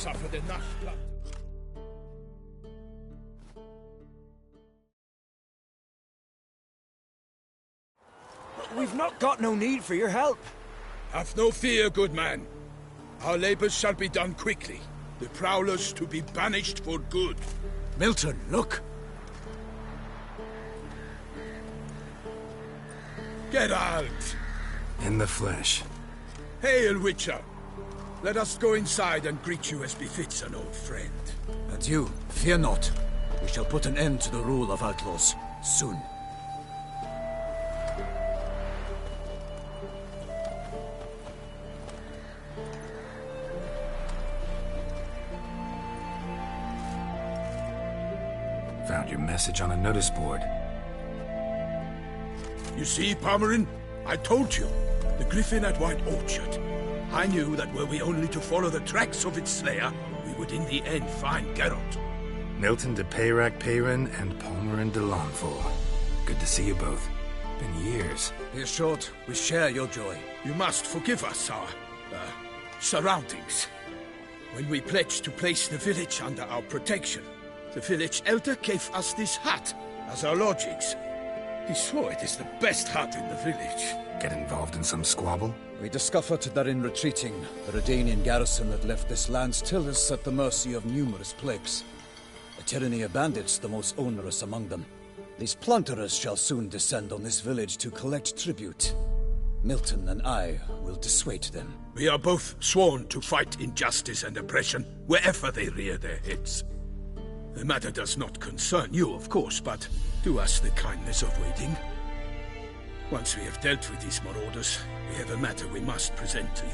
suffered enough blood. We've not got no need for your help. Have no fear, good man. Our labors shall be done quickly. The prowlers to be banished for good. Milton, look! Geralt! In the flesh. Hail, Witcher! Let us go inside and greet you as befits an old friend. And you, fear not. We shall put an end to the rule of outlaws, soon. Found your message on a notice board. You see, Palmerin? I told you. The griffin at White Orchard. I knew that were we only to follow the tracks of its slayer, we would in the end find Geralt. Milton de Peyrac Peyrin and Palmerin de Launfal. Good to see you both. Been years. Be assured, we share your joy. You must forgive us our, surroundings. When we pledged to place the village under our protection, the village elder gave us this hut as our lodgings. He swore it is the best hut in the village. Get involved in some squabble? We discovered that in retreating, the Redanian garrison that left this land still is at the mercy of numerous plagues. A tyranny of bandits, the most onerous among them. These plunderers shall soon descend on this village to collect tribute. Milton and I will dissuade them. We are both sworn to fight injustice and oppression wherever they rear their heads. The matter does not concern you, of course, but do us the kindness of waiting. Once we have dealt with these marauders, we have a matter we must present to you.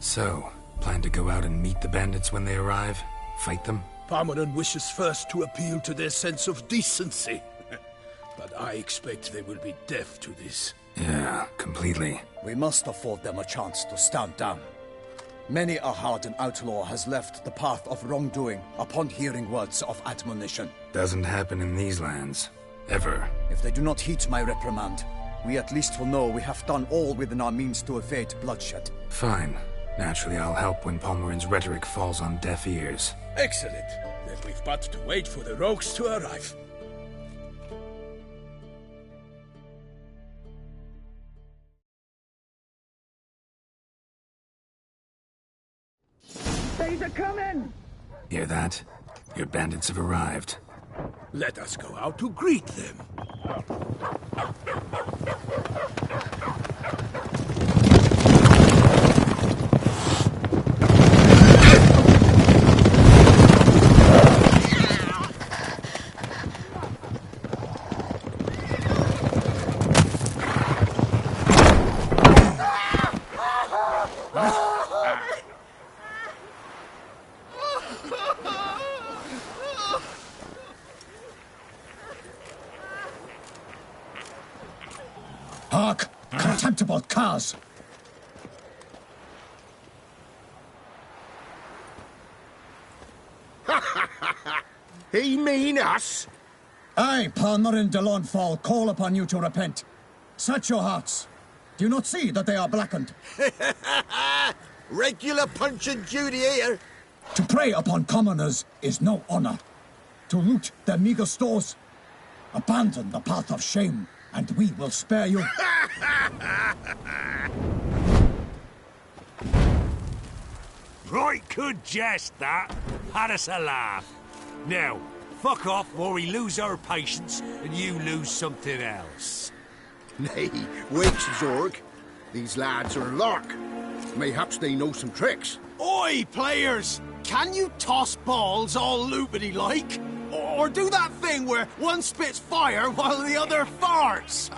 So, plan to go out and meet the bandits when they arrive? Fight them? Palmerin wishes first to appeal to their sense of decency. But I expect they will be deaf to this. Yeah, completely. We must afford them a chance to stand down. Many a hardened outlaw has left the path of wrongdoing upon hearing words of admonition. Doesn't happen in these lands. Ever. If they do not heed my reprimand, we at least will know we have done all within our means to evade bloodshed. Fine. Naturally, I'll help when Palmerin's rhetoric falls on deaf ears. Excellent. Then we've but to wait for the rogues to arrive. They's a coming! Hear that? Your bandits have arrived. Let us go out to greet them. Hark! Contemptible curs! He mean us? I, Palmerin de Launfal, call upon you to repent. Search your hearts. Do you not see that they are blackened? Regular Punch and Judy here. To prey upon commoners is no honor. To loot their meager stores, abandon the path of shame, and we will spare you. Right good jest, that. Had us a laugh. Now, fuck off or we lose our patience and you lose something else. Nay, wait, Zorg. These lads are lark. Mayhaps they know some tricks. Oi, players! Can you toss balls all loopity-like? Or do that thing where one spits fire while the other farts?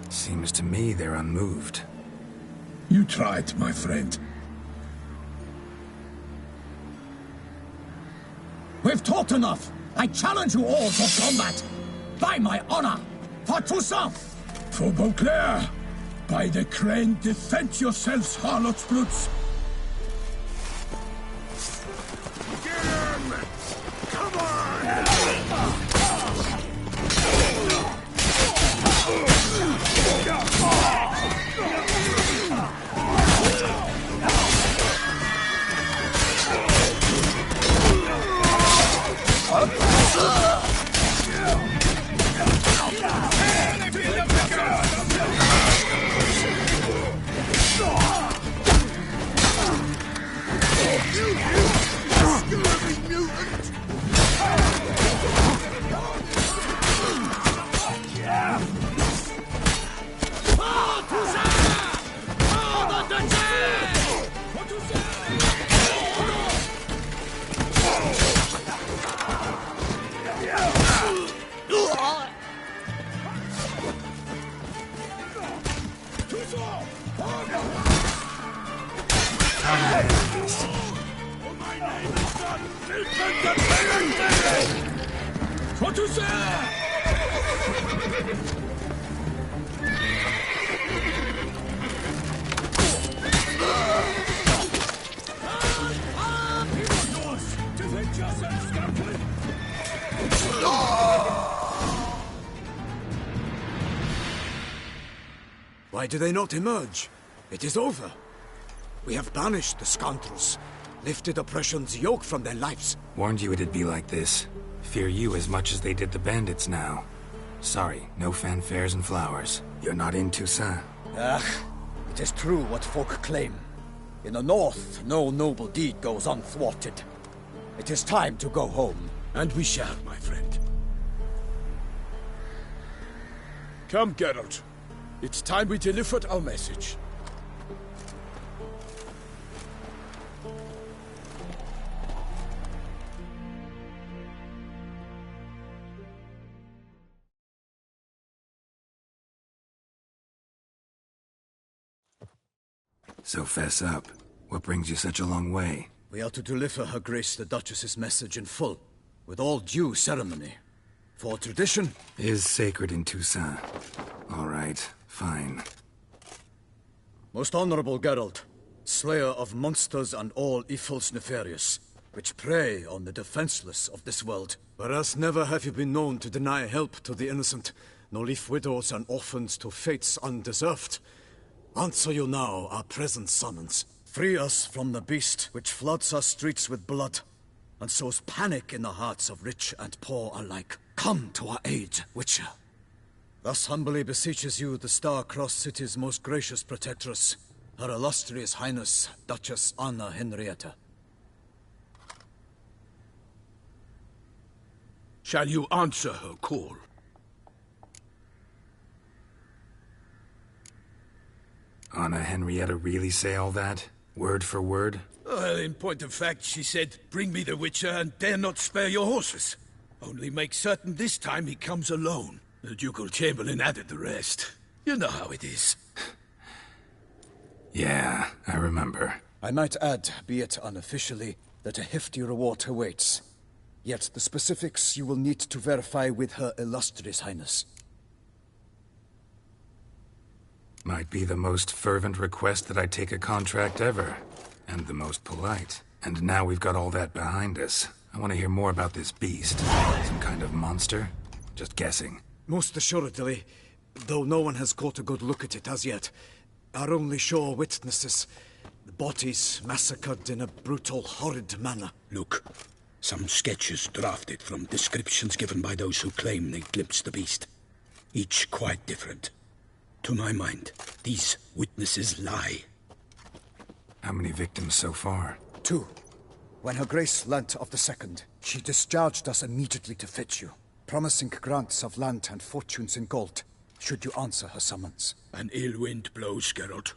Seems to me they're unmoved. You tried, my friend. We've talked enough. I challenge you all to combat. By my honor, for Toussaint! For Beauclair! By the crane, defend yourselves, harlots brutes! Get him! Come on! Why do they not emerge? It is over. We have banished the scoundrels, lifted oppression's yoke from their lives. Warned you it'd be like this. Fear you as much as they did the bandits now. Sorry, no fanfares and flowers. You're not in Toussaint. It is true what folk claim. In the north, no noble deed goes unthwarted. It is time to go home. And we shall, my friend. Come, Geralt. It's time we delivered our message. So fess up. What brings you such a long way? We are to deliver Her Grace the Duchess's message in full, with all due ceremony. For tradition is sacred in Toussaint. All right, fine. Most honorable Geralt, slayer of monsters and all evils nefarious, which prey on the defenseless of this world. Whereas never have you been known to deny help to the innocent, nor leave widows and orphans to fates undeserved. Answer you now our present summons. Free us from the beast which floods our streets with blood, and sows panic in the hearts of rich and poor alike. Come to our aid, Witcher. Thus humbly beseeches you the Star-Crossed City's most gracious protectress, Her Illustrious Highness, Duchess Anna Henrietta. Shall you answer her call? Anna Henrietta really say all that? Word for word? Well, in point of fact, she said, bring me the Witcher and dare not spare your horses. Only make certain this time he comes alone. The Ducal Chamberlain added the rest. You know how it is. Yeah, I remember. I might add, be it unofficially, that a hefty reward awaits. Yet the specifics you will need to verify with Her Illustrious Highness. Might be the most fervent request that I take a contract ever. And the most polite. And now we've got all that behind us. I want to hear more about this beast. Some kind of monster? Just guessing. Most assuredly, though no one has caught a good look at it as yet. Our only sure witnesses. The bodies massacred in a brutal, horrid manner. Look, some sketches drafted from descriptions given by those who claim they glimpsed the beast. Each quite different. To my mind, these witnesses lie. How many victims so far? 2. When Her Grace learnt of the second, she discharged us immediately to fetch you, promising grants of land and fortunes in gold, should you answer her summons. An ill wind blows, Geralt.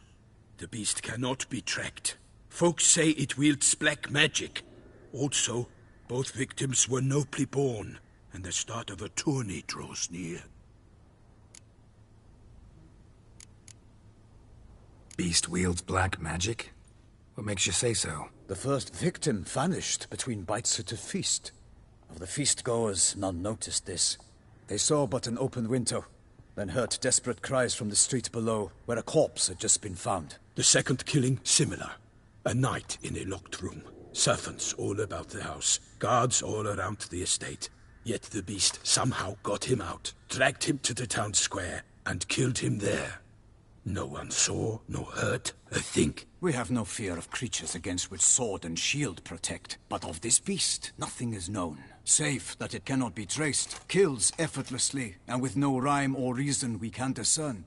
The beast cannot be tracked. Folks say it wields black magic. Also, both victims were nobly born, and the start of a tourney draws near. Beast wields black magic? What makes you say so? The first victim vanished between bites at a feast. Of the feast-goers, none noticed this. They saw but an open window, then heard desperate cries from the street below, where a corpse had just been found. The second killing, similar. A night in a locked room. Servants all about the house. Guards all around the estate. Yet the beast somehow got him out, dragged him to the town square, and killed him there. No one saw, nor heard a thing. We have no fear of creatures against which sword and shield protect. But of this beast, nothing is known. Save that it cannot be traced, kills effortlessly, and with no rhyme or reason we can discern.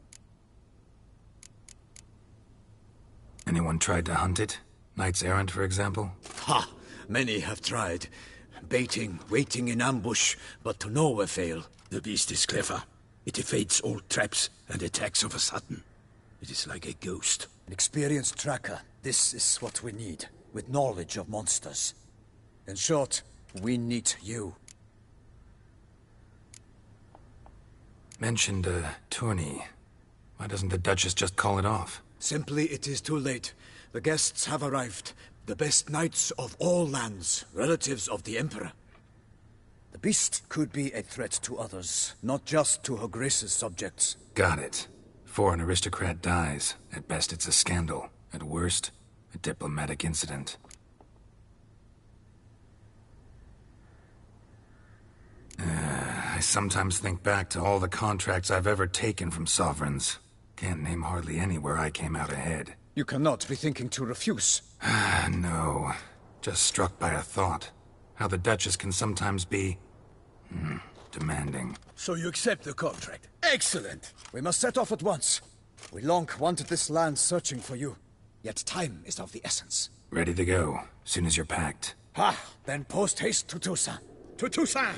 Anyone tried to hunt it? Knights errant, for example? Ha! Many have tried. Baiting, waiting in ambush, but to no avail. The beast is clever. It evades all traps and attacks of a sudden. It is like a ghost. An experienced tracker. This is what we need, with knowledge of monsters. In short, we need you. Mentioned a tourney. Why doesn't the Duchess just call it off? Simply, it is too late. The guests have arrived. The best knights of all lands, relatives of the Emperor. The beast could be a threat to others, not just to Her Grace's subjects. Got it. Before an aristocrat dies, at best it's a scandal. At worst, a diplomatic incident. I sometimes think back to all the contracts I've ever taken from sovereigns. Can't name hardly any where I came out ahead. You cannot be thinking to refuse. No. Just struck by a thought. How the Duchess can sometimes be... demanding. So you accept the contract. Excellent! We must set off at once. We long wanted this land searching for you. Yet time is of the essence. Ready to go, soon as you're packed. Ha! Then post-haste to Toussaint. To Toussaint!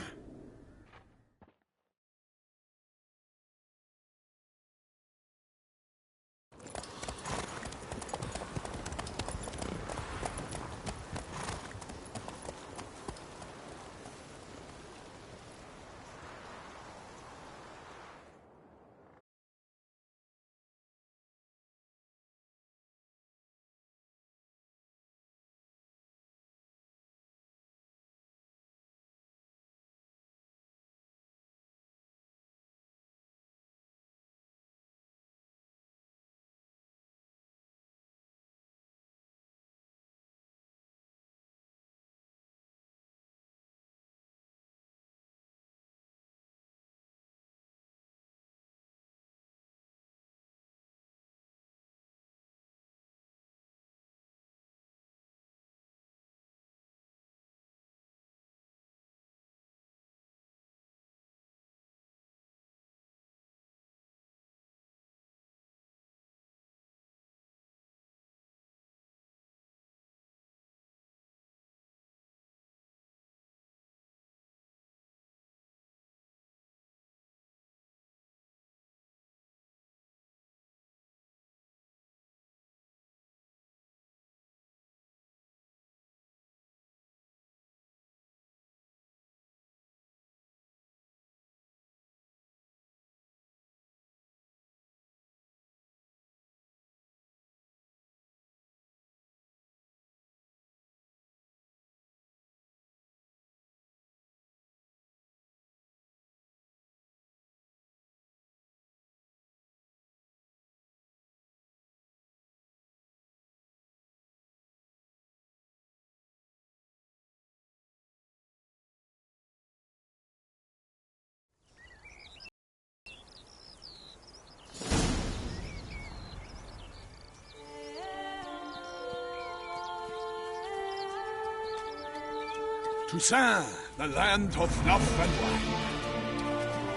Toussaint, the land of love and wine.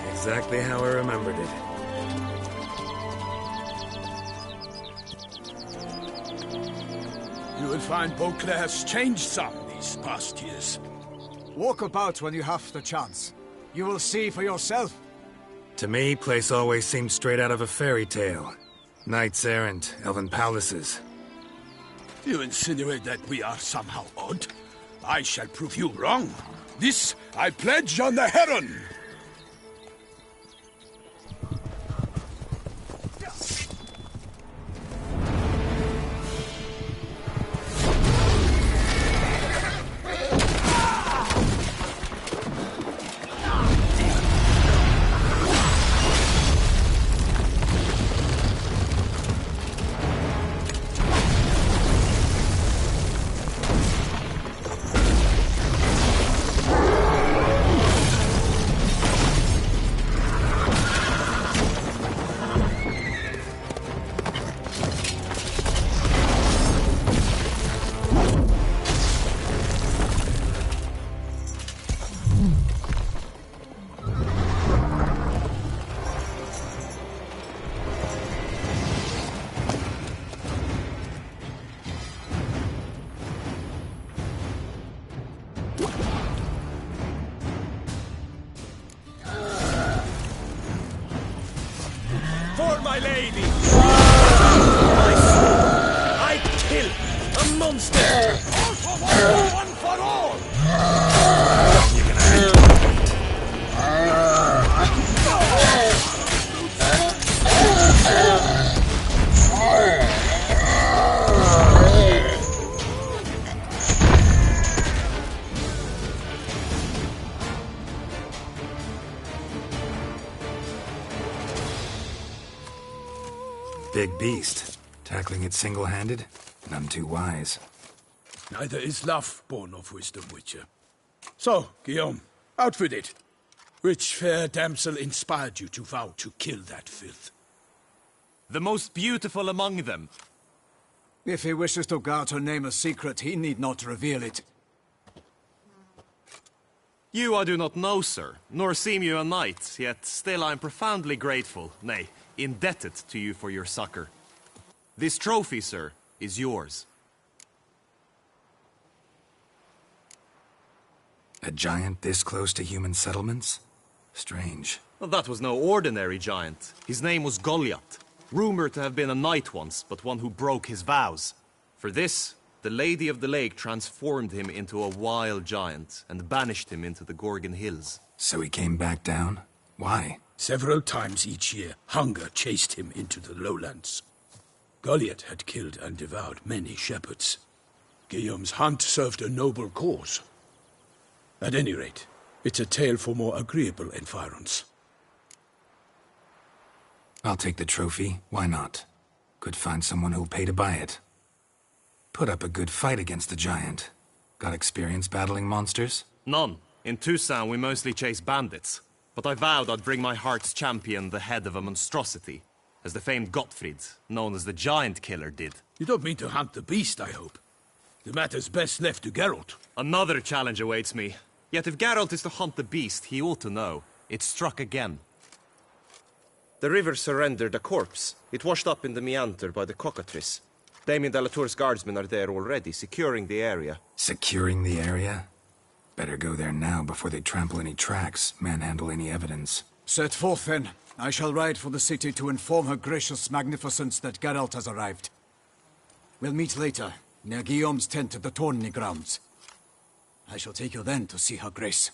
Exactly how I remembered it. You will find Beauclair's changed some these past years. Walk about when you have the chance. You will see for yourself. To me, place always seemed straight out of a fairy tale. Knights errant, elven palaces. You insinuate that we are somehow odd? I shall prove you wrong. This I pledge on the Heron! my lady! My sword! I kill a monster! All for one, one for all! Big beast. Tackling it single-handed? None too wise. Neither is love born of wisdom, Witcher. So, Guillaume, out with it. Which fair damsel inspired you to vow to kill that filth? The most beautiful among them. If he wishes to guard her name a secret, he need not reveal it. You I do not know, sir, nor seem you a knight, yet still I am profoundly grateful, nay, indebted to you for your succor. This trophy, sir, is yours. A giant this close to human settlements? Strange. Well, that was no ordinary giant. His name was Goliath, rumored to have been a knight once, but one who broke his vows. For this, the Lady of the Lake transformed him into a wild giant and banished him into the Gorgon Hills. So he came back down? Why? Several times each year, hunger chased him into the lowlands. Goliath had killed and devoured many shepherds. Guillaume's hunt served a noble cause. At any rate, it's a tale for more agreeable environs. I'll take the trophy. Why not? Could find someone who'll pay to buy it. Put up a good fight against the giant. Got experience battling monsters? None. In Toussaint we mostly chase bandits. But I vowed I'd bring my heart's champion the head of a monstrosity, as the famed Gottfried, known as the Giant Killer, did. You don't mean to hunt the beast, I hope. The matter's best left to Geralt. Another challenge awaits me. Yet if Geralt is to hunt the beast, he ought to know. It struck again. The river surrendered a corpse. It washed up in the meander by the cockatrice. Damien de la Tour's guardsmen are there already, securing the area. Securing the area? Better go there now before they trample any tracks, manhandle any evidence. Set forth, then. I shall ride for the city to inform her gracious magnificence that Geralt has arrived. We'll meet later, near Guillaume's tent at the tourney grounds. I shall take you then to see her grace.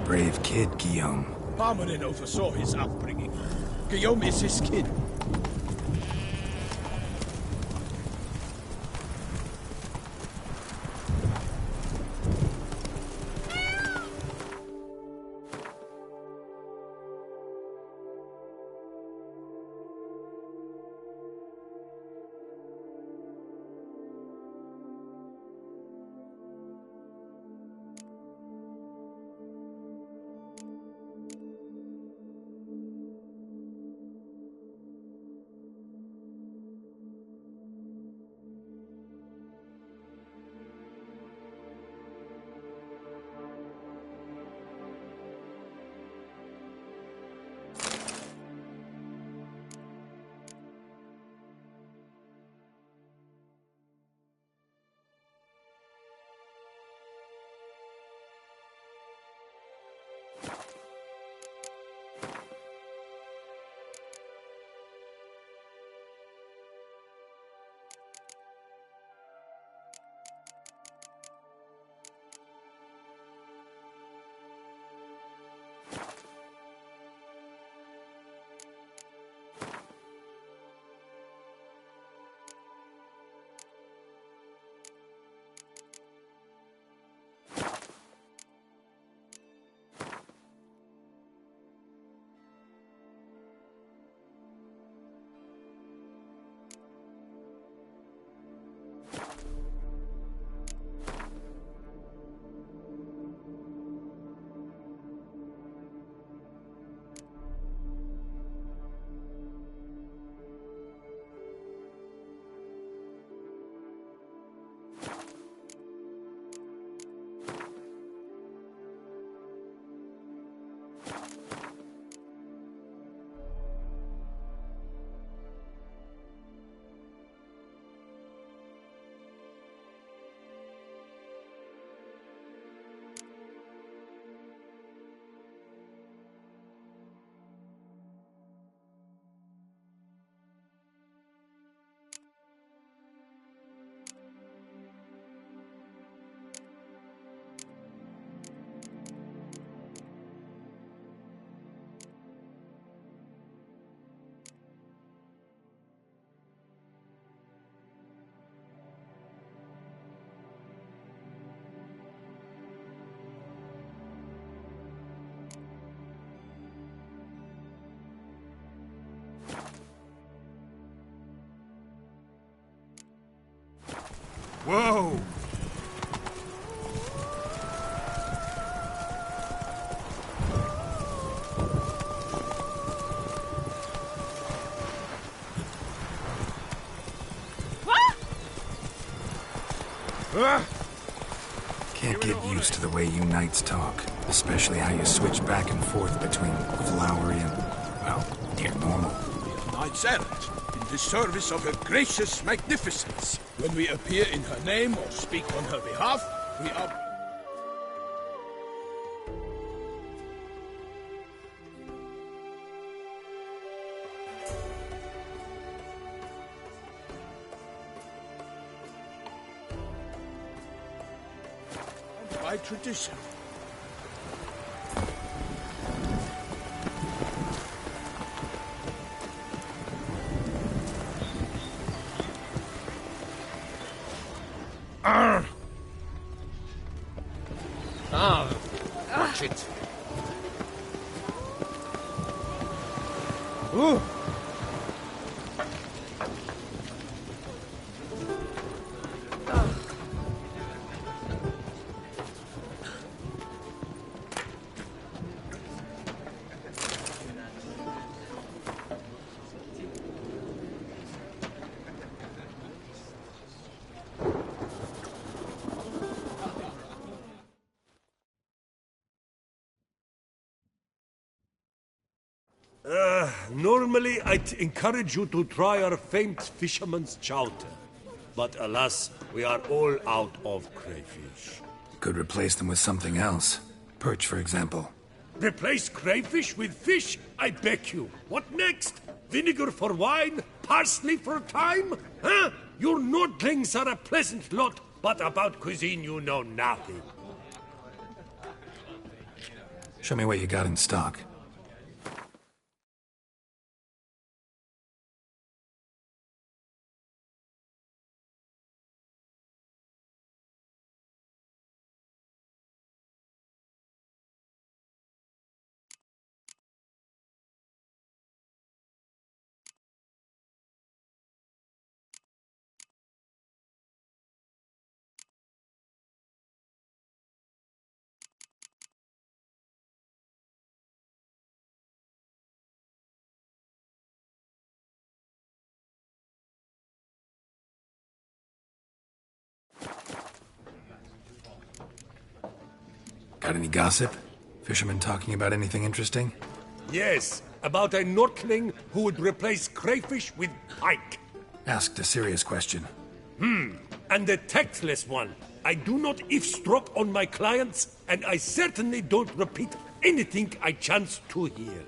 Brave kid, Guillaume. Parmanin oversaw his upbringing. Guillaume is his kid. Whoa! Can't get used to the way you knights talk, especially how you switch back and forth between flowery and, well, near normal. Knights errant, in the service of her gracious magnificence. When we appear in her name or speak on her behalf, we are... And by tradition. Watch it. Ooh. Normally, I'd encourage you to try our famed fisherman's chowder. But alas, we are all out of crayfish. Could replace them with something else. Perch, for example. Replace crayfish with fish? I beg you. What next? Vinegar for wine? Parsley for thyme? Huh? Your nordlings are a pleasant lot, but about cuisine you know nothing. Show me what you got in stock. Got any gossip? Fishermen talking about anything interesting? Yes, about a nordling who would replace crayfish with pike. Asked a serious question. And a tactless one. I do not eavesdrop on my clients, and I certainly don't repeat anything I chance to hear.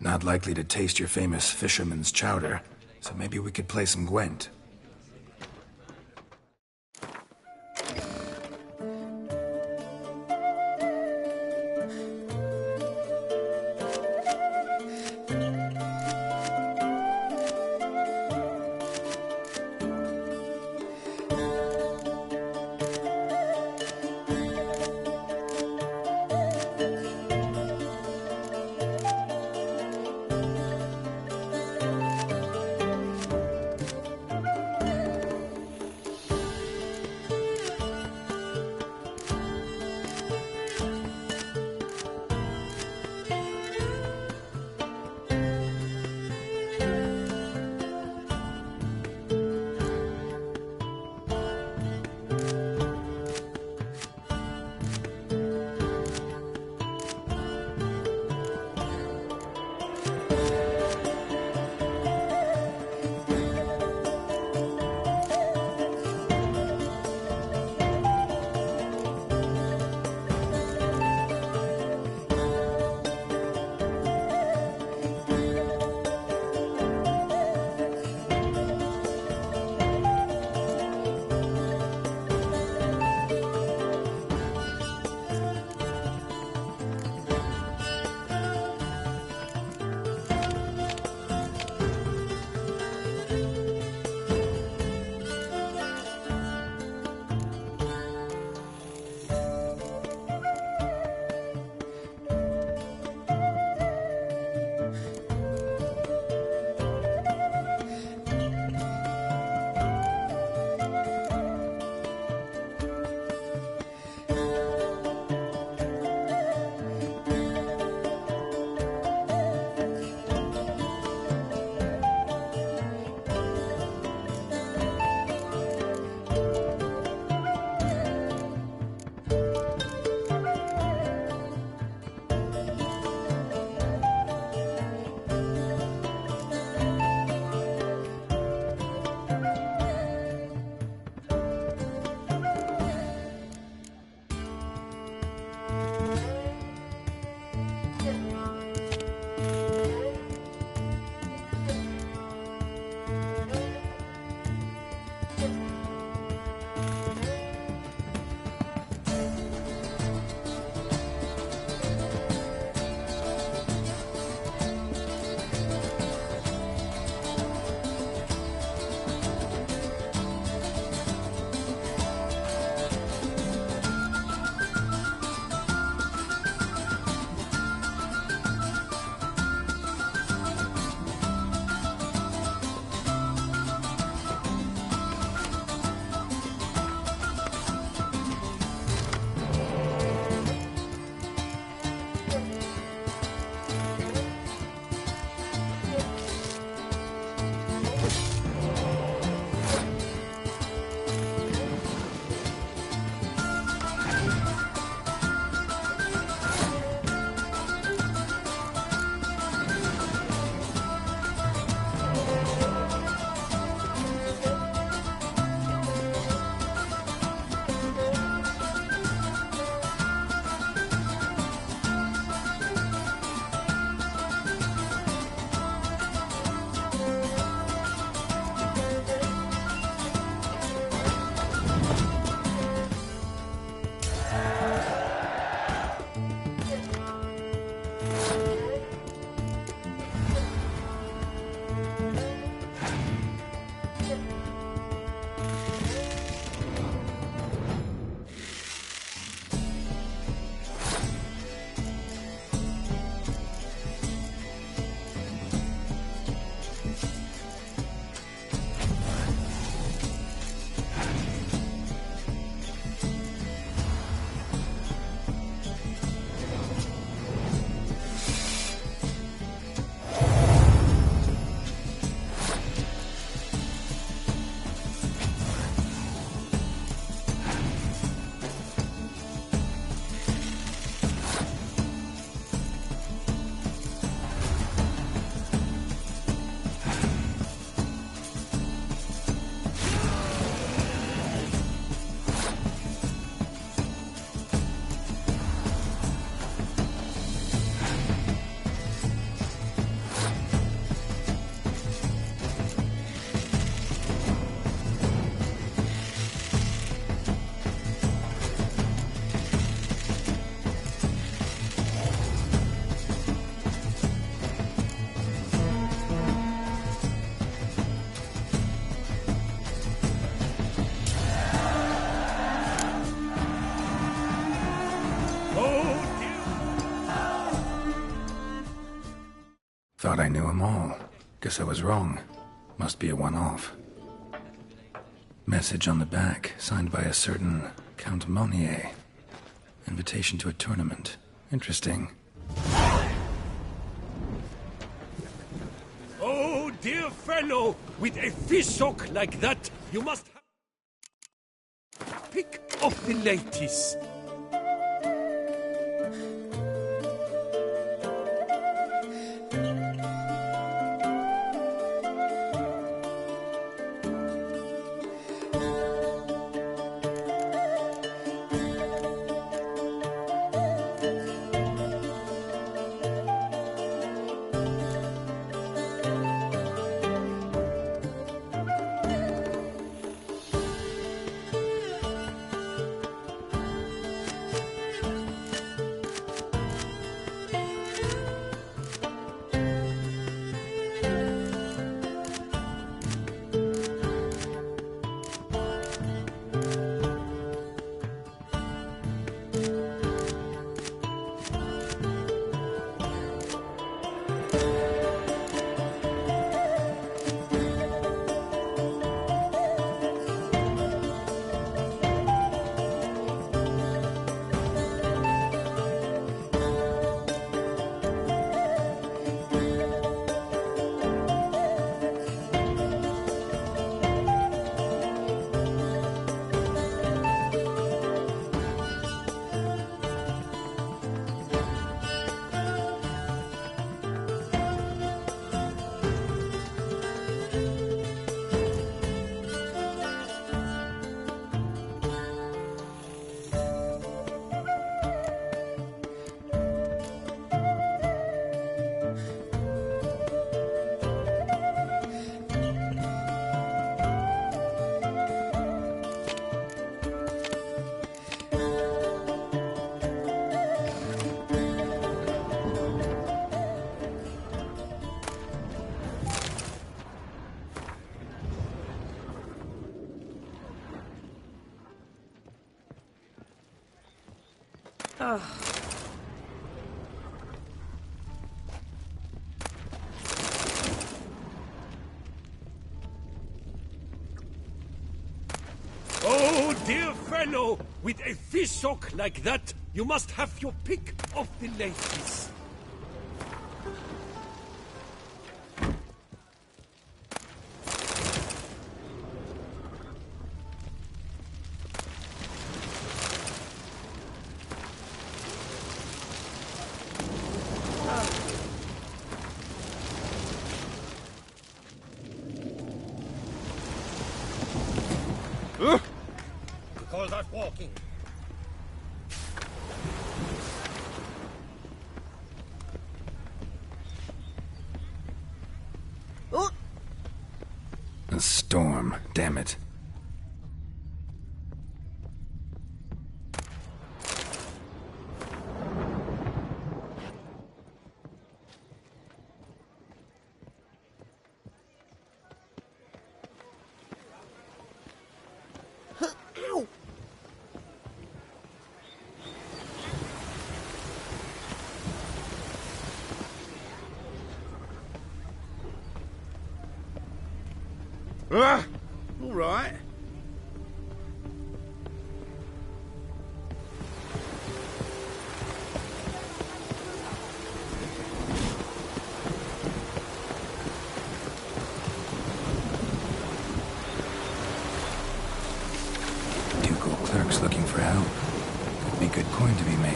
Not likely to taste your famous fisherman's chowder, so maybe we could play some Gwent. thought I knew them all. Guess I was wrong. Must be a one-off. Message on the back, signed by a certain Count Monnier. Invitation to a tournament. Interesting. Oh, dear fellow, with a fish hook like that, you must pick of the ladies. Oh, dear fellow, with a fish hook like that, you must have your pick of the ladies. Call that walking. A storm, damn it. All right. Ducal clerks looking for help. Could be good coin to be made.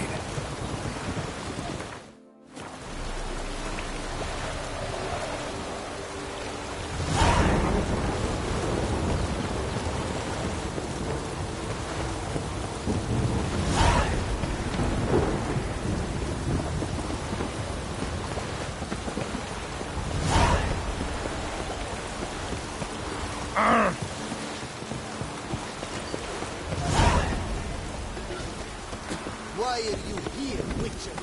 Why are you here, Witcher?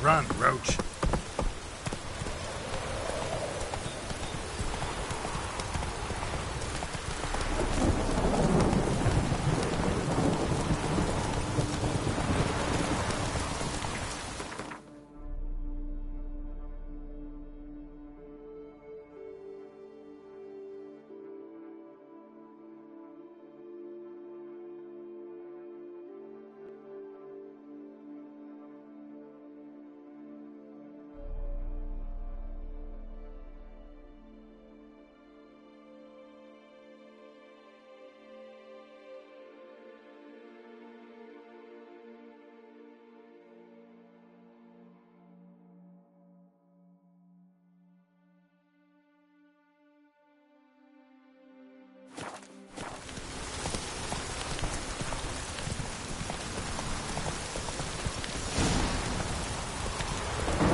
Run, Roach.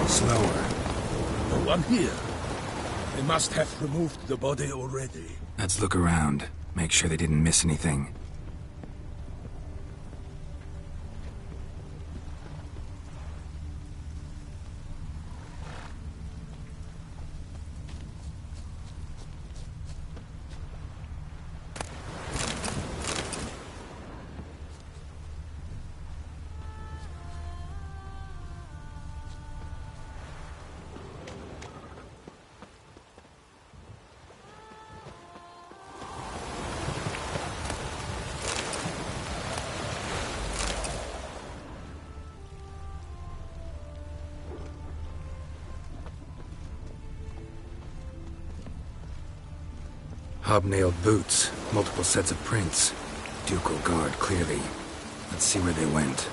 Slower. No one here. They must have removed the body already. Let's look around. Make sure they didn't miss anything. Hobnailed boots, multiple sets of prints. Ducal guard, clearly. Let's see where they went.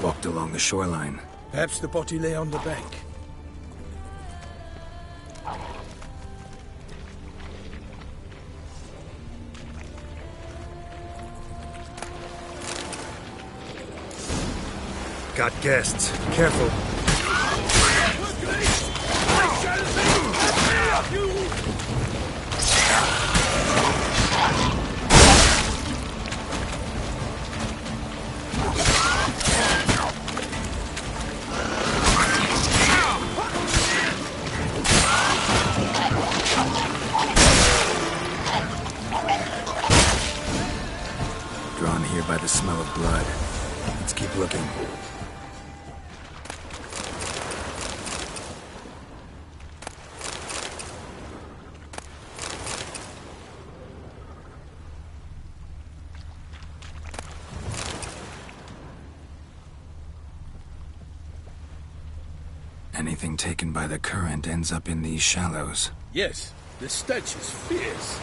Walked along the shoreline. Perhaps the body lay on the bank. Got guests. Careful. Drawn here by the smell of blood. Let's keep looking. Anything taken by the current ends up in these shallows. Yes, the stench is fierce.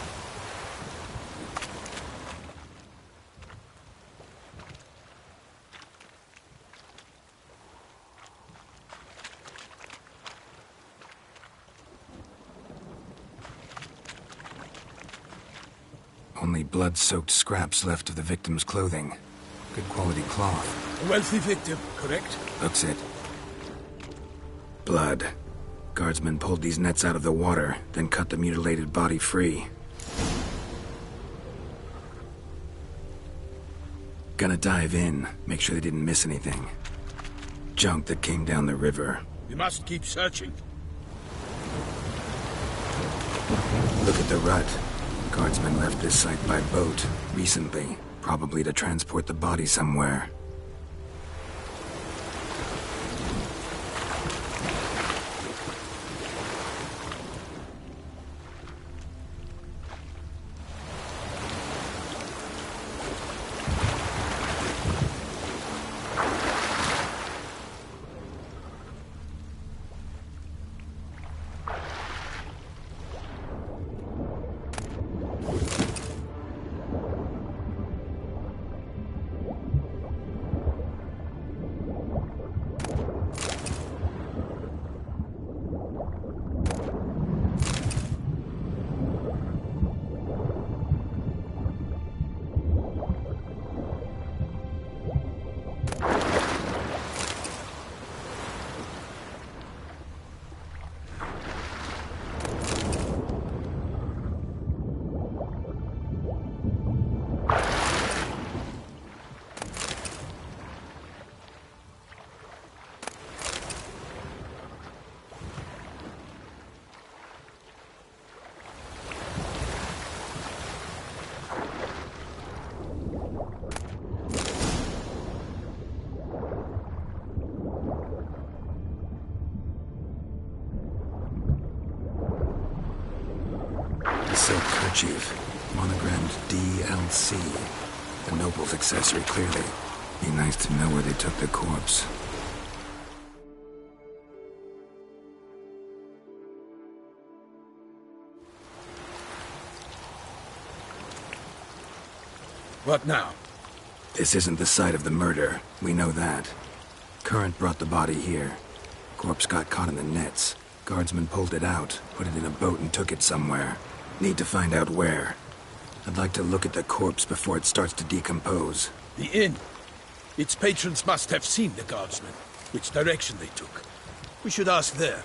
Only blood-soaked scraps left of the victim's clothing. Good quality cloth. A wealthy victim, correct? Looks it. Blood. Guardsmen pulled these nets out of the water, then cut the mutilated body free. Gonna dive in, make sure they didn't miss anything. Junk that came down the river. We must keep searching. Look at the rut. Guardsmen left this site by boat, recently. Probably to transport the body somewhere. handkerchief, monogrammed DLC. The noble's accessory, clearly. Be nice to know where they took the corpse. What now? This isn't the site of the murder. We know that. Current brought the body here. Corpse got caught in the nets. Guardsmen pulled it out, put it in a boat and took it somewhere. Need to find out where. I'd like to look at the corpse before it starts to decompose. The inn. Its patrons must have seen the guardsmen, which direction they took. We should ask there.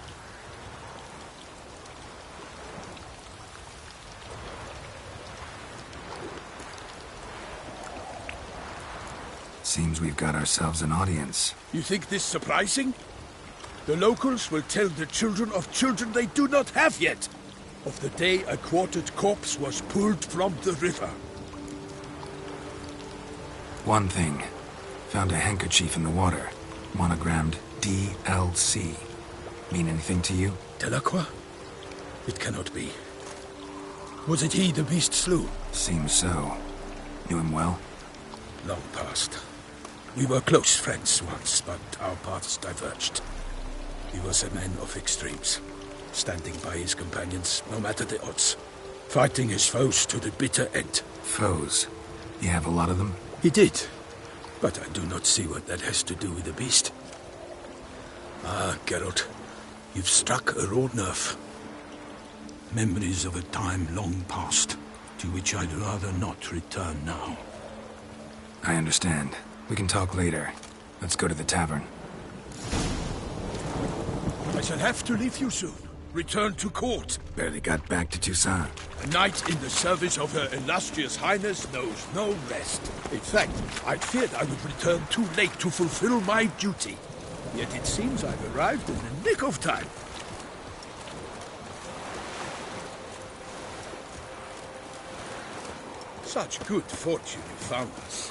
Seems we've got ourselves an audience. You think this surprising? The locals will tell the children of children they do not have yet, of the day a quartered corpse was pulled from the river. One thing. Found a handkerchief in the water. Monogrammed DLC. Mean anything to you? Delacroix? It cannot be. Was it he the beast slew? Seems so. Knew him well? Long past. We were close friends once, but our paths diverged. He was a man of extremes, standing by his companions, no matter the odds, fighting his foes to the bitter end. Foes? You have a lot of them? He did, but I do not see what that has to do with the beast. Ah, Geralt, you've struck a raw nerve. Memories of a time long past, to which I'd rather not return now. I understand. We can talk later. Let's go to the tavern. I shall have to leave you soon. Return to court. Barely got back to Toussaint. A knight in the service of Her Illustrious Highness knows no rest. In fact, I'd feared I would return too late to fulfill my duty. Yet it seems I've arrived in the nick of time. Such good fortune you found us.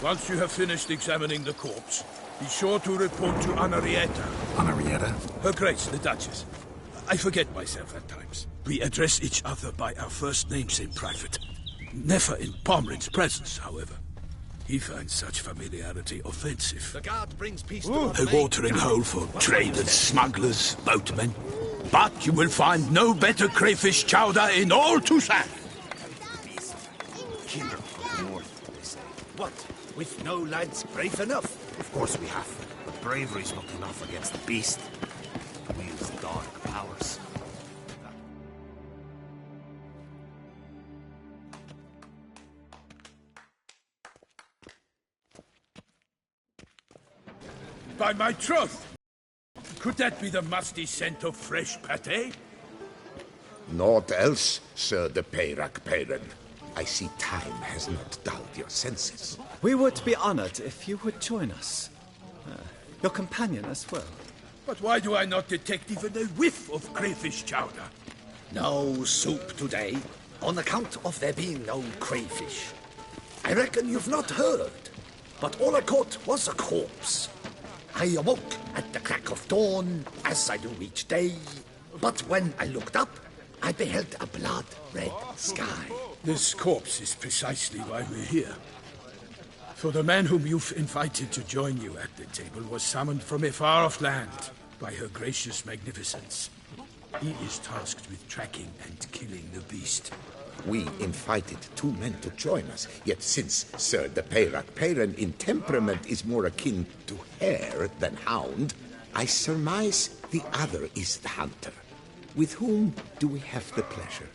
Once you have finished examining the corpse, be sure to report to Anarietta. Anarietta? Her Grace, the Duchess. I forget myself at times. We address each other by our first names in private. Never in Pomrin's presence, however. He finds such familiarity offensive. The guard brings peace to a watering hole for traders, smugglers, boatmen. But you will find no better crayfish chowder in all Toussaint. King of the North, they say. What? With no lads brave enough? Of course we have. But bravery's not enough against the beast. It wields dark powers. By my troth! Could that be the musty scent of fresh pâté? Naught else, Sir de Peyrac Peyran. I see time has not dulled your senses. We would be honored if you would join us. Your companion as well. But why do I not detect even a whiff of crayfish chowder? No soup today, on account of there being no crayfish. I reckon you've not heard, but all I caught was a corpse. I awoke at the crack of dawn, as I do each day, but when I looked up, I beheld a blood-red sky. This corpse is precisely why we're here. For the man whom you've invited to join you at the table was summoned from a far-off land by her gracious magnificence. He is tasked with tracking and killing the beast. We invited 2 men to join us, yet since Sir de Peyrac-Peyran in temperament is more akin to hare than hound, I surmise the other is the hunter. With whom do we have the pleasure?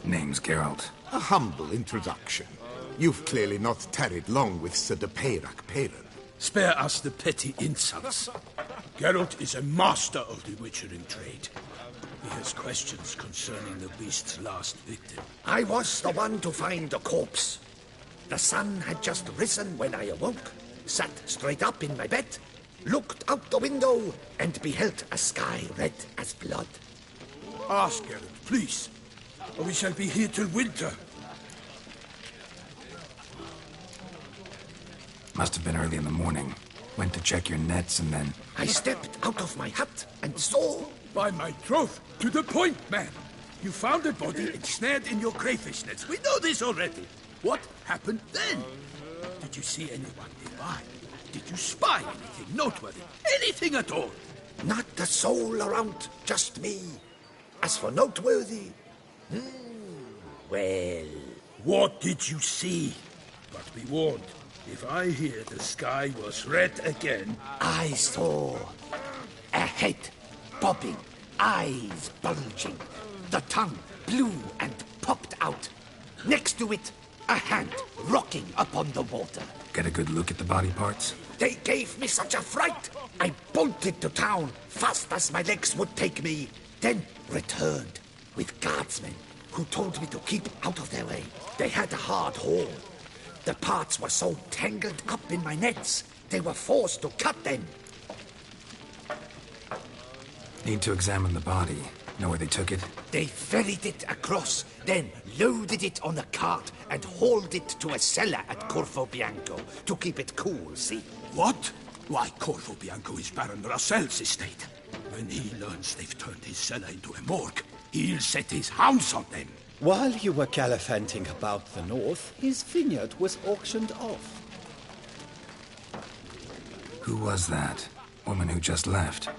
Name's Geralt. A humble introduction. You've clearly not tarried long with Sir de Peyrac-Peyran. Spare us the petty insults. Geralt is a master of the witchering trade. He has questions concerning the beast's last victim. I was the one to find the corpse. The sun had just risen when I awoke, sat straight up in my bed, looked out the window, and beheld a sky red as blood. Ask Geralt, please, or we shall be here till winter. Must have been early in the morning. Went to check your nets and then... I stepped out of my hut and saw... By my troth, to the point, man. You found a body ensnared in your crayfish nets. We know this already. What happened then? Did you see anyone nearby? Did you spy anything noteworthy? Anything at all? Not a soul around, just me. As for noteworthy... well... What did you see? But be warned, if I hear the sky was red again... I saw a head bobbing, eyes bulging, the tongue blew and popped out. Next to it, a hand rocking upon the water. Get a good look at the body parts? They gave me such a fright. I bolted to town fast as my legs would take me, then returned with guardsmen who told me to keep out of their way. They had a hard haul. The parts were so tangled up in my nets, they were forced to cut them. Need to examine the body. Know where they took it? They ferried it across, then loaded it on a cart and hauled it to a cellar at Corvo Bianco to keep it cool, see? What? Why, Corvo Bianco is Baron Russell's estate. When he learns they've turned his cellar into a morgue, he'll set his hounds on them. While you were gallivanting about the north, his vineyard was auctioned off. Who was that? Woman who just left.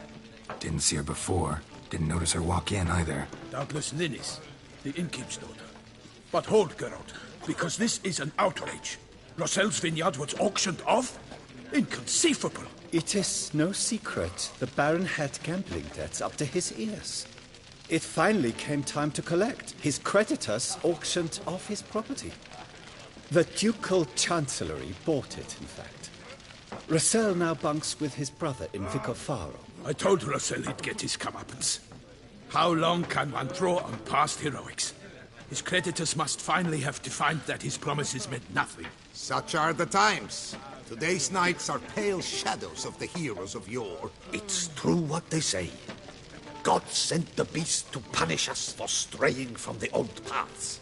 Didn't see her before. Didn't notice her walk in either. Doubtless Linnis, the innkeep's daughter. But hold, Geralt, because this is an outrage. Russell's vineyard was auctioned off? Inconceivable. It is no secret the Baron had gambling debts up to his ears. It finally came time to collect. His creditors auctioned off his property. The Ducal Chancellery bought it, in fact. Russell now bunks with his brother in Vicofaro. I told Russell he'd get his comeuppance. How long can one throw on past heroics? His creditors must finally have defined that his promises meant nothing. Such are the times. Today's knights are pale shadows of the heroes of yore. It's true what they say. God sent the beast to punish us for straying from the old paths.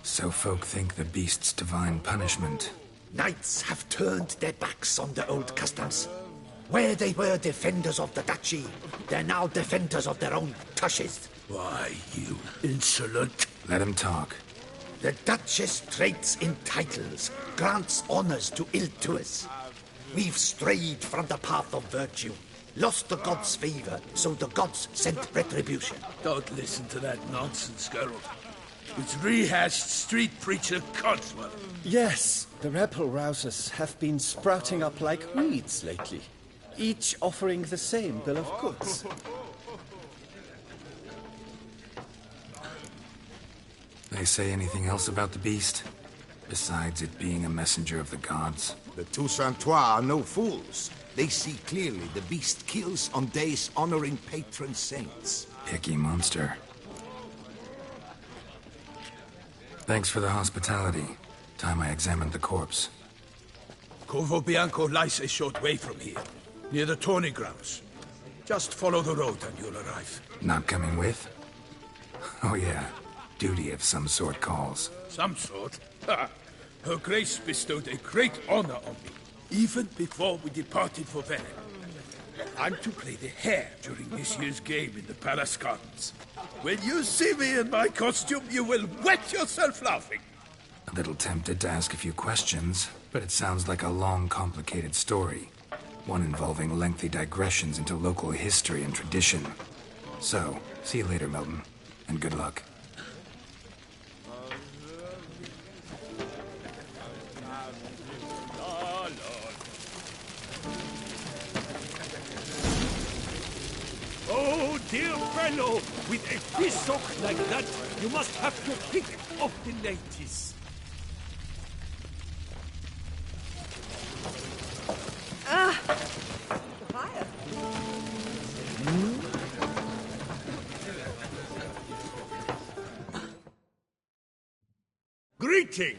So folk think the beast's divine punishment. Knights have turned their backs on the old customs. Where they were defenders of the duchy, they're now defenders of their own tushes. Why, you insolent... Let him talk. The Duchess trades in titles, grants honors to ill-doers. We've strayed from the path of virtue, lost the gods' favor, so the gods sent retribution. Don't listen to that nonsense, Geralt. It's rehashed street preacher Codswell. Yes, the rebel-rousers have been sprouting up like weeds lately, each offering the same bill of goods. They say anything else about the beast? Besides it being a messenger of the gods? The Toussaintois are no fools. They see clearly the beast kills on days honoring patron saints. Picky monster. Thanks for the hospitality. Time I examined the corpse. Corvo Bianco lies a short way from here, near the tourney grounds. Just follow the road and you'll arrive. Not coming with? Oh yeah. Duty of some sort calls. Some sort? Ha! Her Grace bestowed a great honor on me, even before we departed for Venice. I'm to play the hare during this year's game in the palace gardens. When you see me in my costume, you will wet yourself laughing. A little tempted to ask a few questions, but it sounds like a long, complicated story. One involving lengthy digressions into local history and tradition. So, see you later, Milton, and good luck. Oh, dear fellow, with a fish hook like that, you must have your pick of the ladies. Fire. Greeting!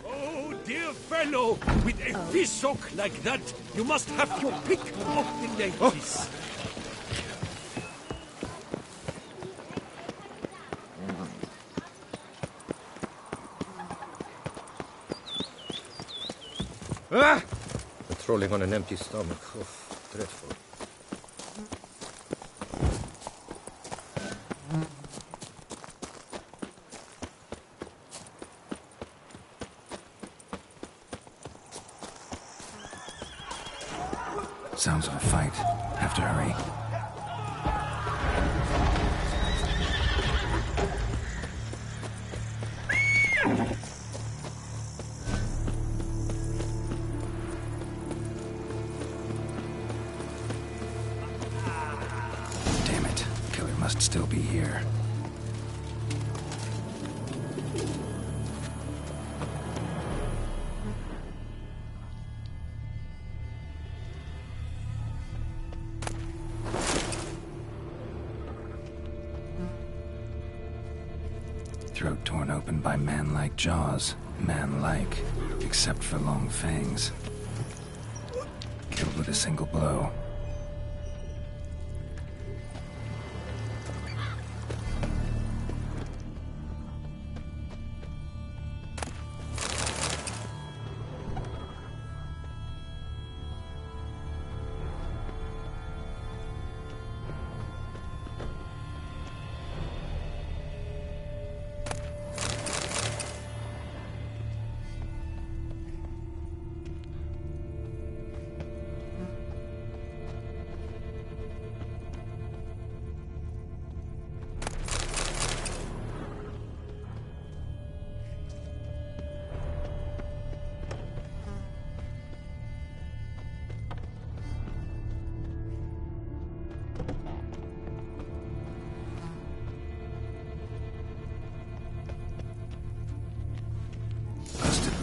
Oh, dear fellow, with a fish hook like that, you must have your pick of the ladies. Patrolling on an empty stomach. Oh, dreadful. Sounds of a fight. Have to hurry. Damn it. Killer must still be here. Throat torn open by man-like jaws. Man-like, except for long fangs. Killed with a single blow.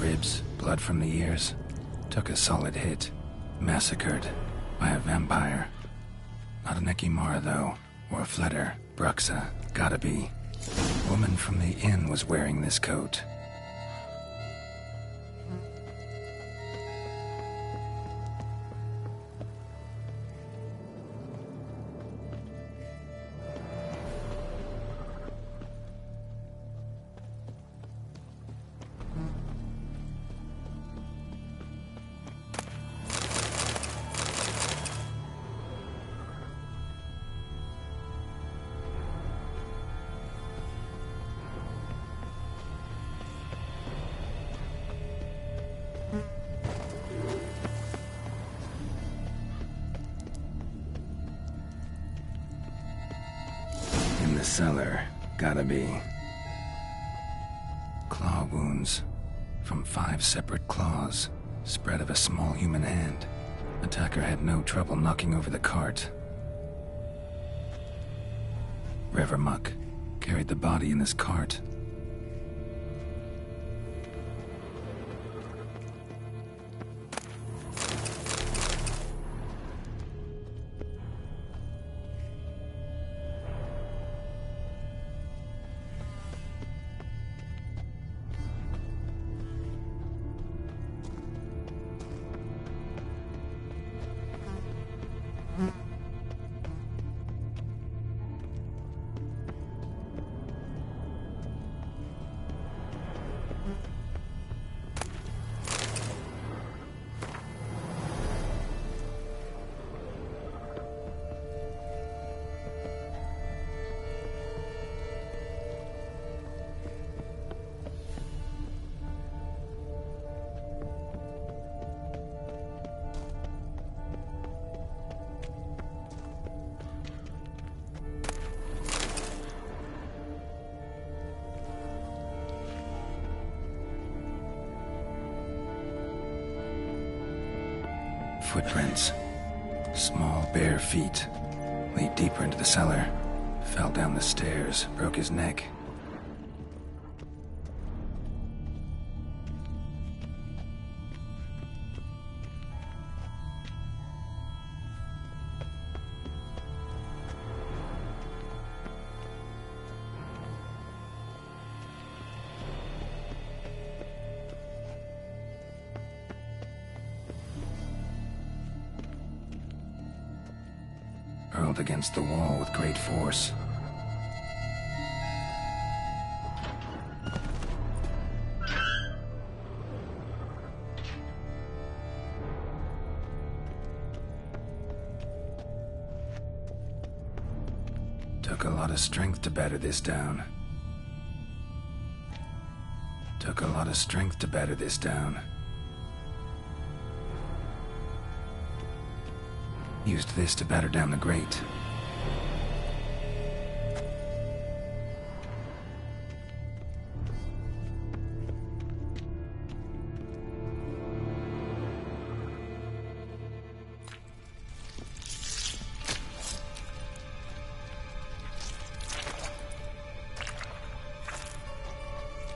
Ribs, blood from the ears. Took a solid hit. Massacred by a vampire. Not an Ekimara, though. Or a Fletter. Bruxa. Gotta be. Woman from the inn was wearing this coat. The cellar. Gotta be. Claw wounds. From 5 separate claws. Spread of a small human hand. Attacker had no trouble knocking over the cart. River muck. Carried the body in this cart. Footprints. Small, bare feet. Lead deeper into the cellar. Fell down the stairs, broke his neck. Hurled against the wall with great force. Took a lot of strength to batter this down. Took a lot of strength to batter this down. Used this to batter down the grate.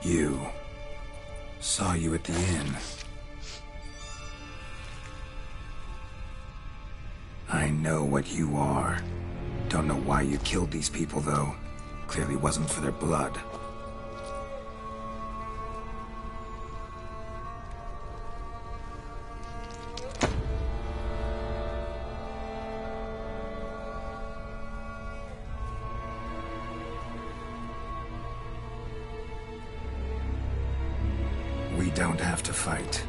You. Saw you at the inn. I know what you are. Don't know why you killed these people, though. Clearly wasn't for their blood. We don't have to fight.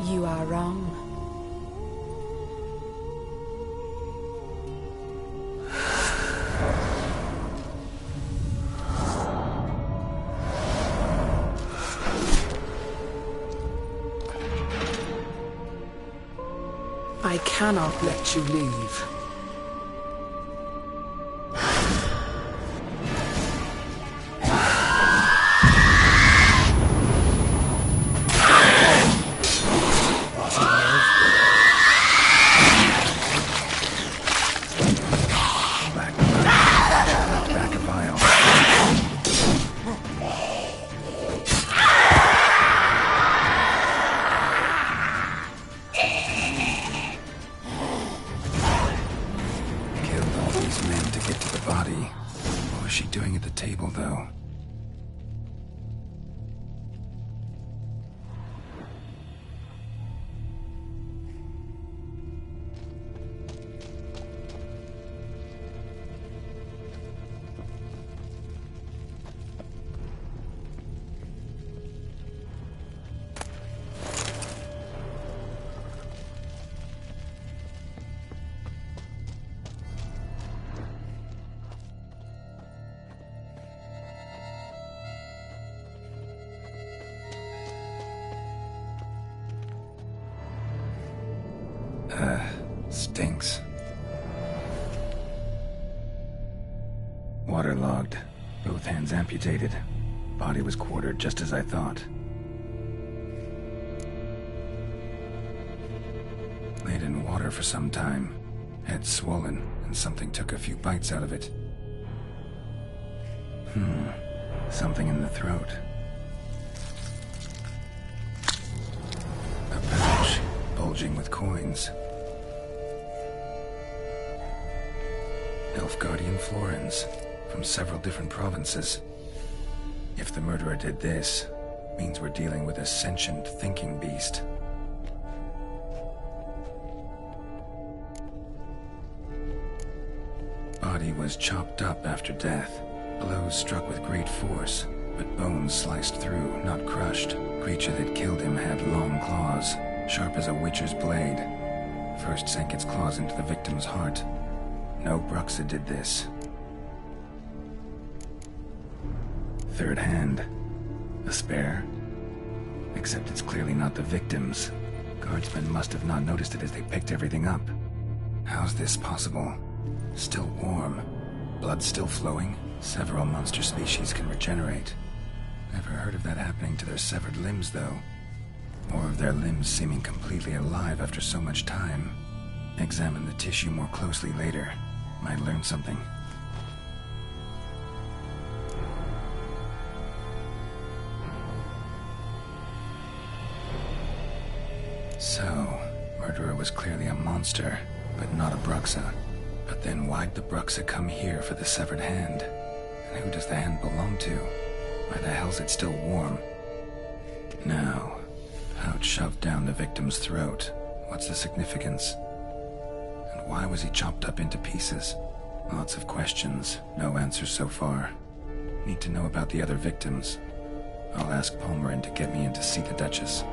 You are wrong. I cannot let you leave. Stinks. Waterlogged. Both hands amputated. Body was quartered just as I thought. Laid in water for some time. Head swollen, and something took a few bites out of it. Something in the throat. A pouch, bulging with coins. Elfguardian florins, from several different provinces. If the murderer did this, means we're dealing with a sentient thinking beast. Body was chopped up after death. Blows struck with great force, but bones sliced through, not crushed. Creature that killed him had long claws, sharp as a witcher's blade. First sank its claws into the victim's heart. No Bruxa did this. Third hand. A spare? Except it's clearly not the victim's. Guardsmen must have not noticed it as they picked everything up. How's this possible? Still warm. Blood still flowing. Several monster species can regenerate. Never heard of that happening to their severed limbs, though. Or of their limbs seeming completely alive after so much time. Examine the tissue more closely later. Might learn something. So, murderer was clearly a monster, but not a Bruxa. But then why'd the Bruxa come here for the severed hand? And who does the hand belong to? Why the hell's it still warm? Now, how it shoved down the victim's throat. What's the significance? And why was he chopped up into pieces? Lots of questions, no answers so far. Need to know about the other victims. I'll ask Palmerin to get me in to see the Duchess.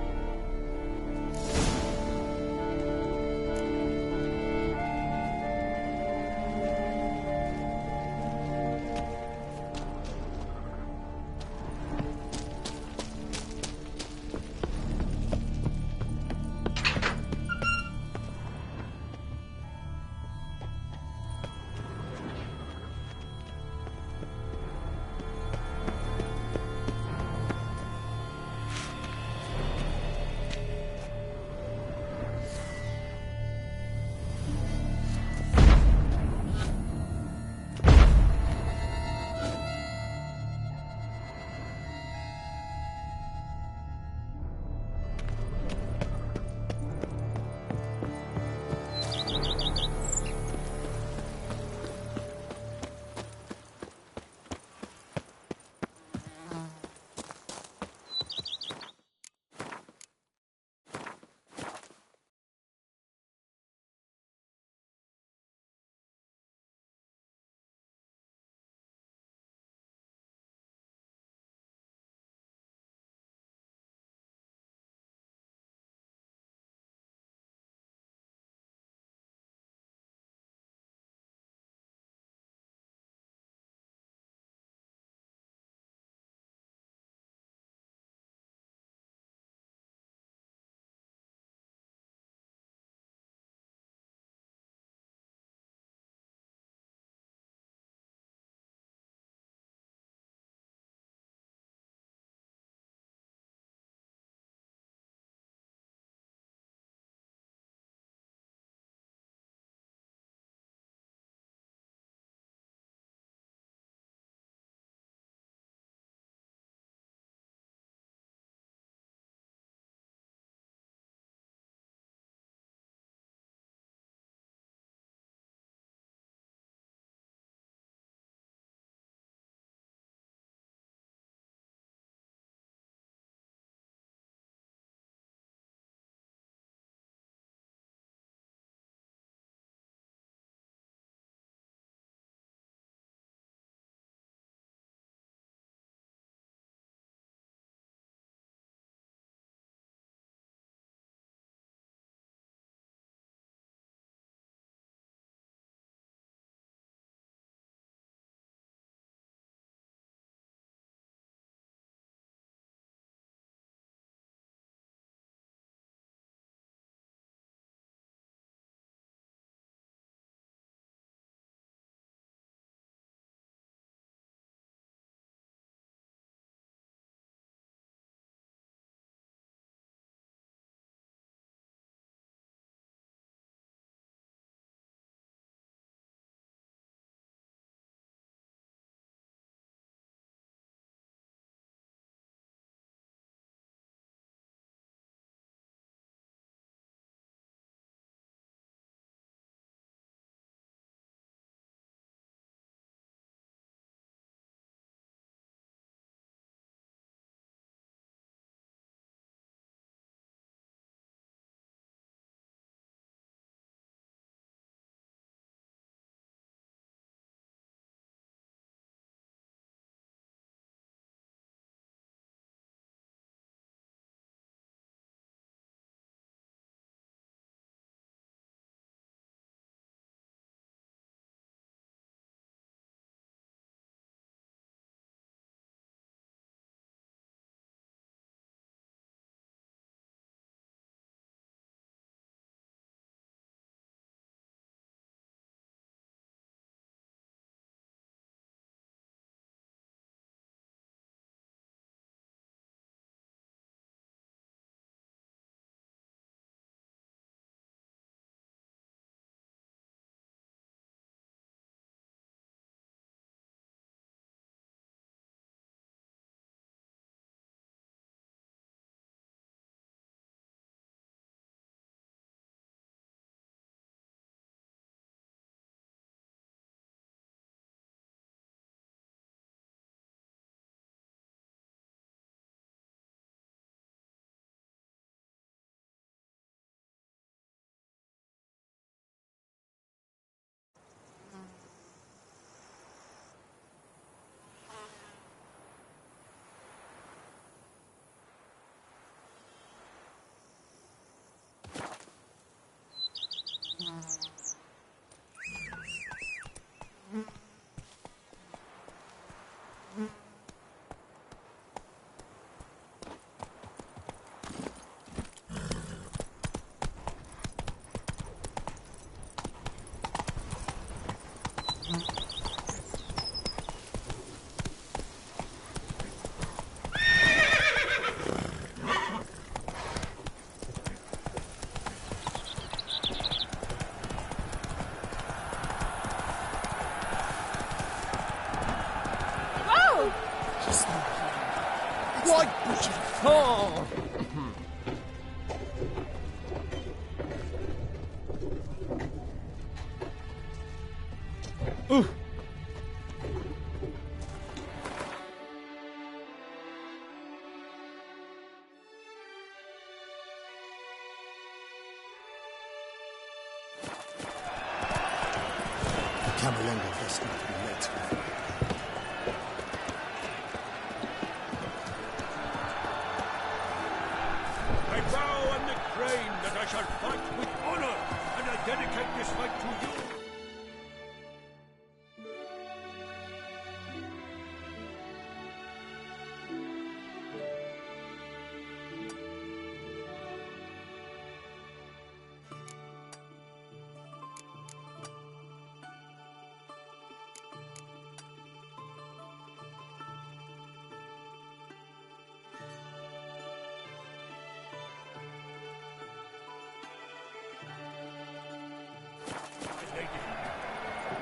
Fight! Oh. Camerlenga does not relate. I vow on the crane that I shall fight with honor, and I dedicate this fight to you.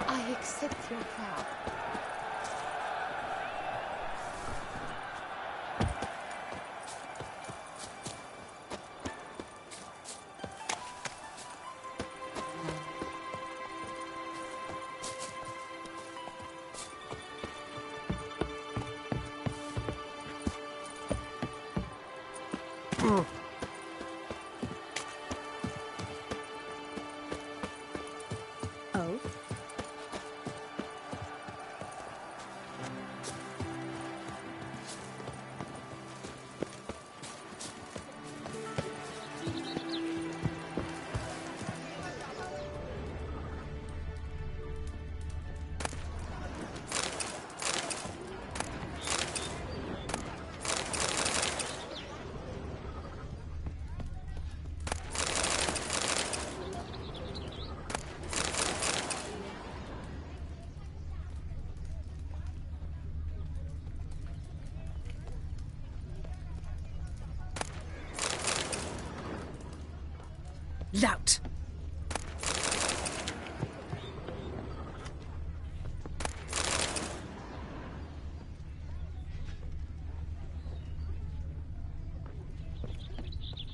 I accept your vow. Oh? Lout!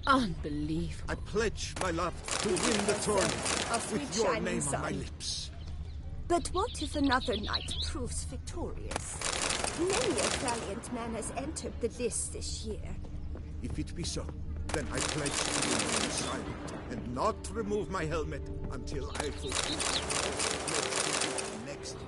Unbelievable. I pledge my love to win the tournament Of with sweet your shining name on my sun. lips. But what if another knight proves victorious? Many a valiant man has entered the list this year. If it be so, then I pledge to remain silent and not remove my helmet until I fulfill the next year.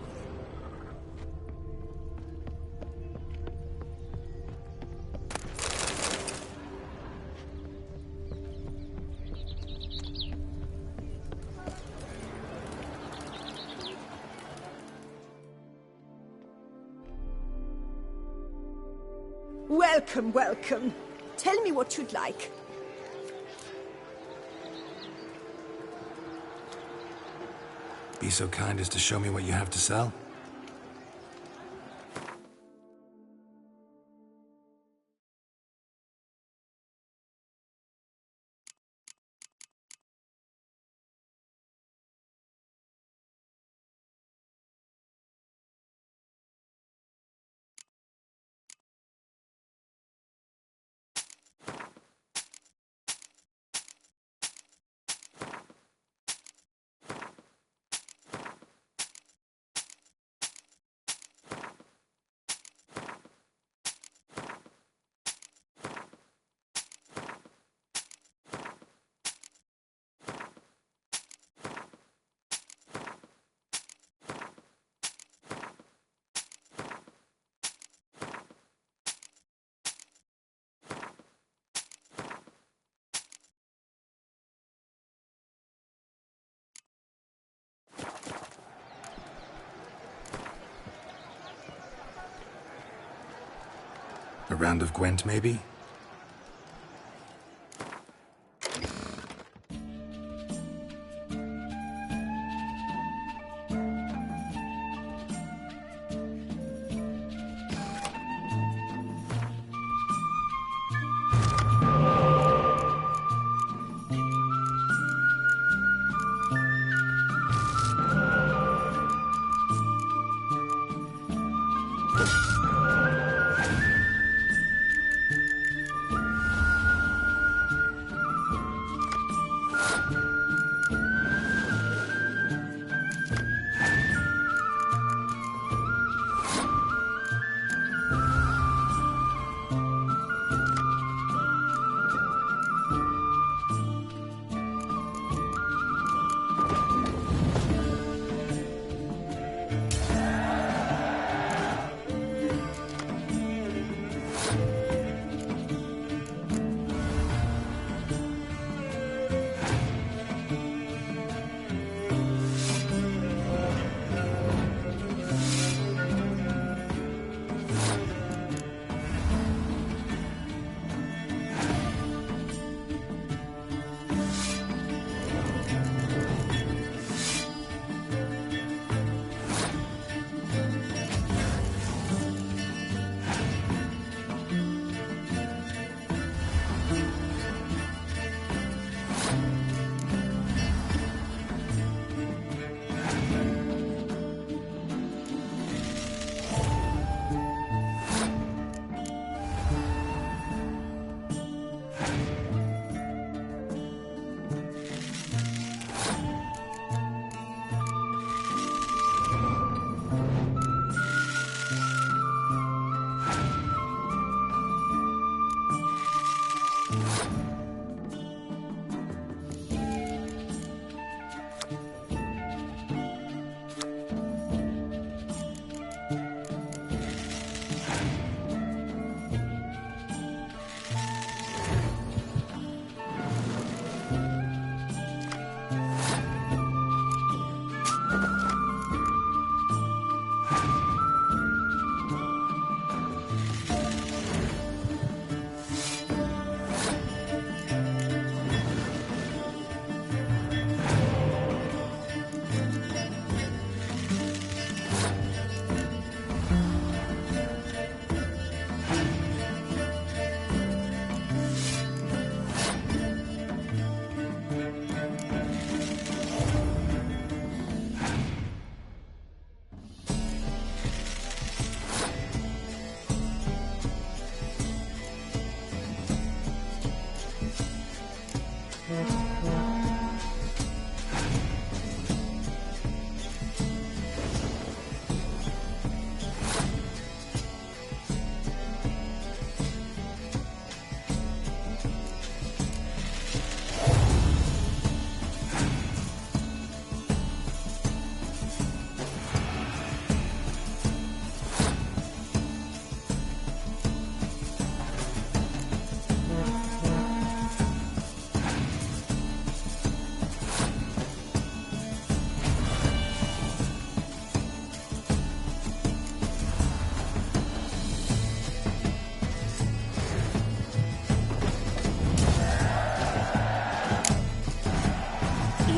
Welcome, welcome. Tell me what you'd like. Be so kind as to show me what you have to sell? A round of Gwent, maybe?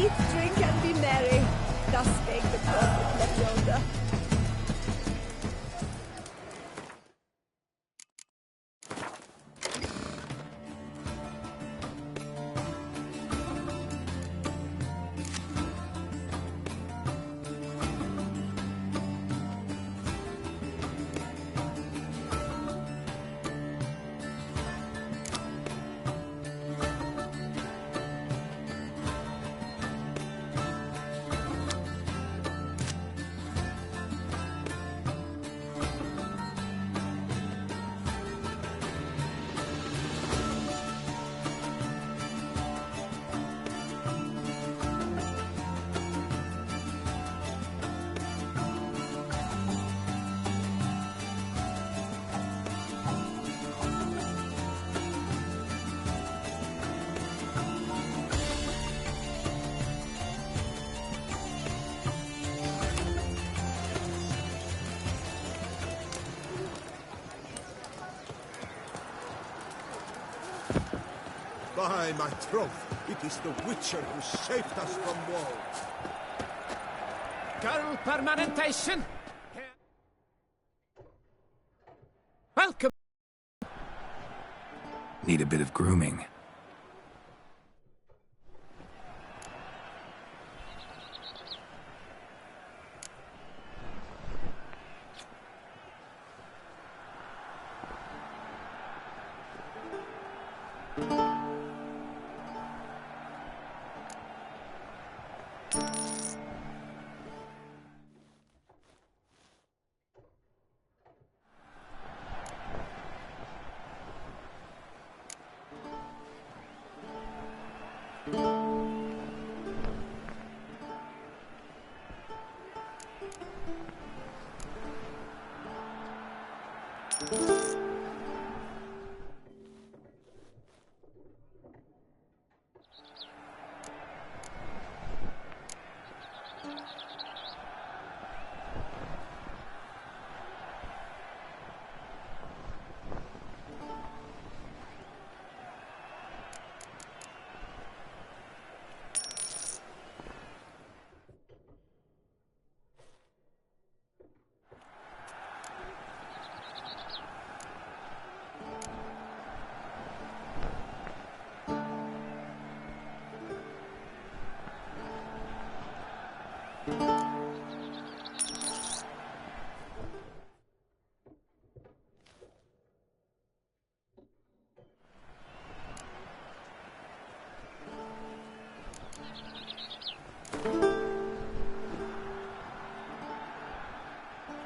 Eat, drink, and be merry. Thus spake the prophet left yonder. By my troth, it is the Witcher who saved us from woe. Girl permanentation. Welcome. Need a bit of grooming.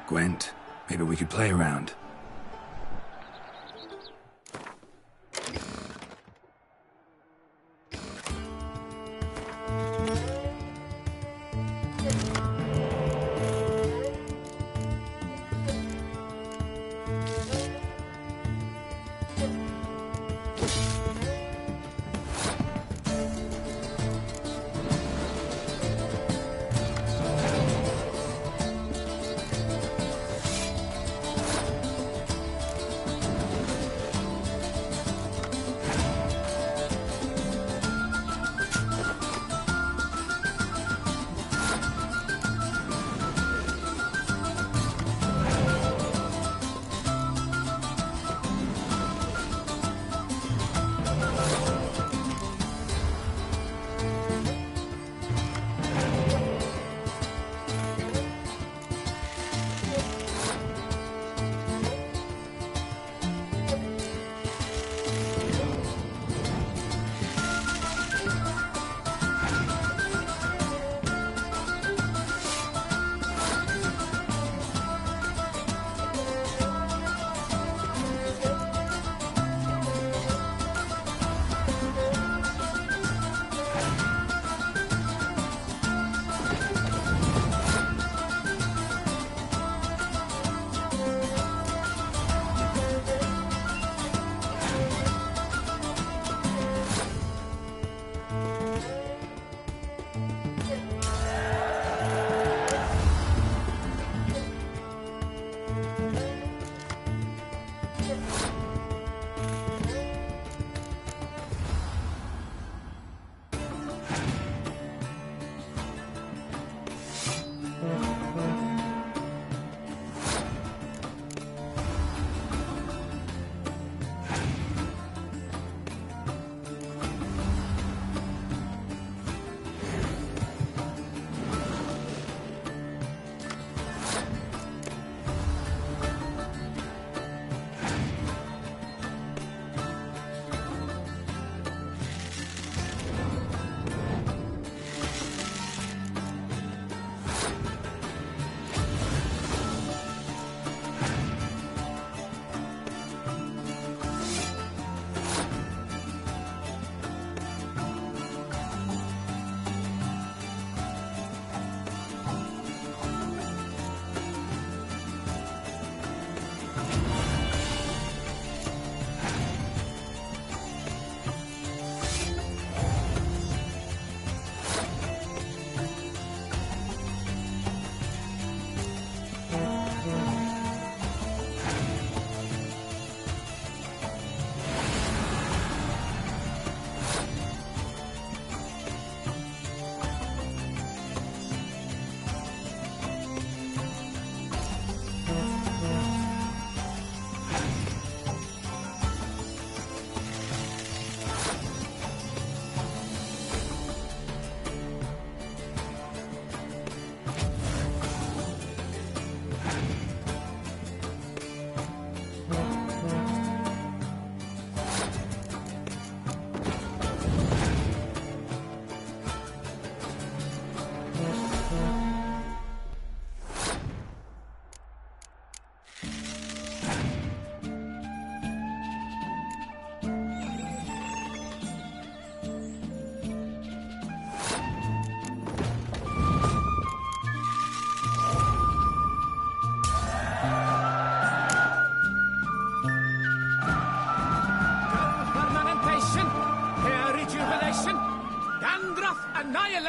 Gwent, maybe we could play around.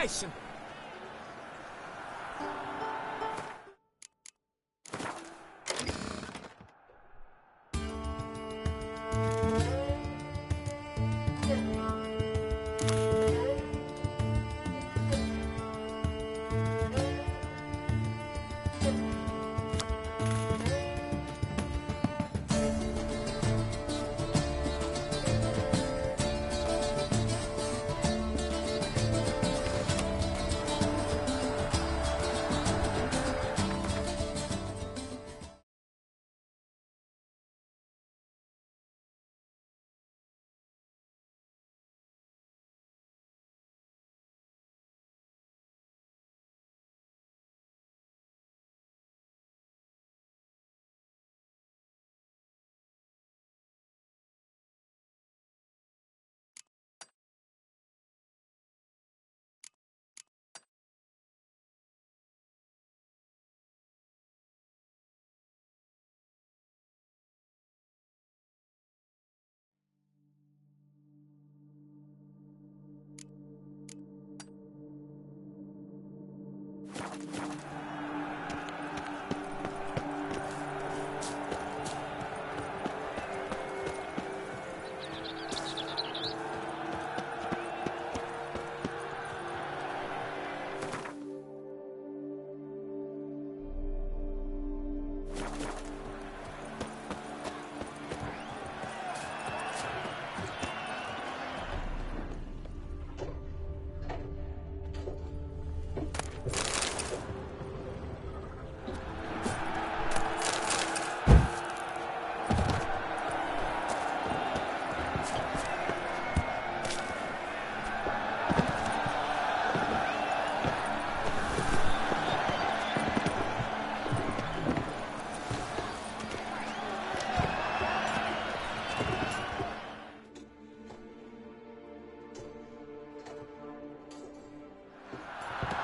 permanentation.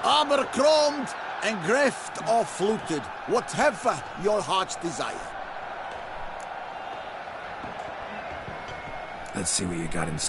Abercrombed and greft or fluted, whatever your heart's desire. Let's see what you got in...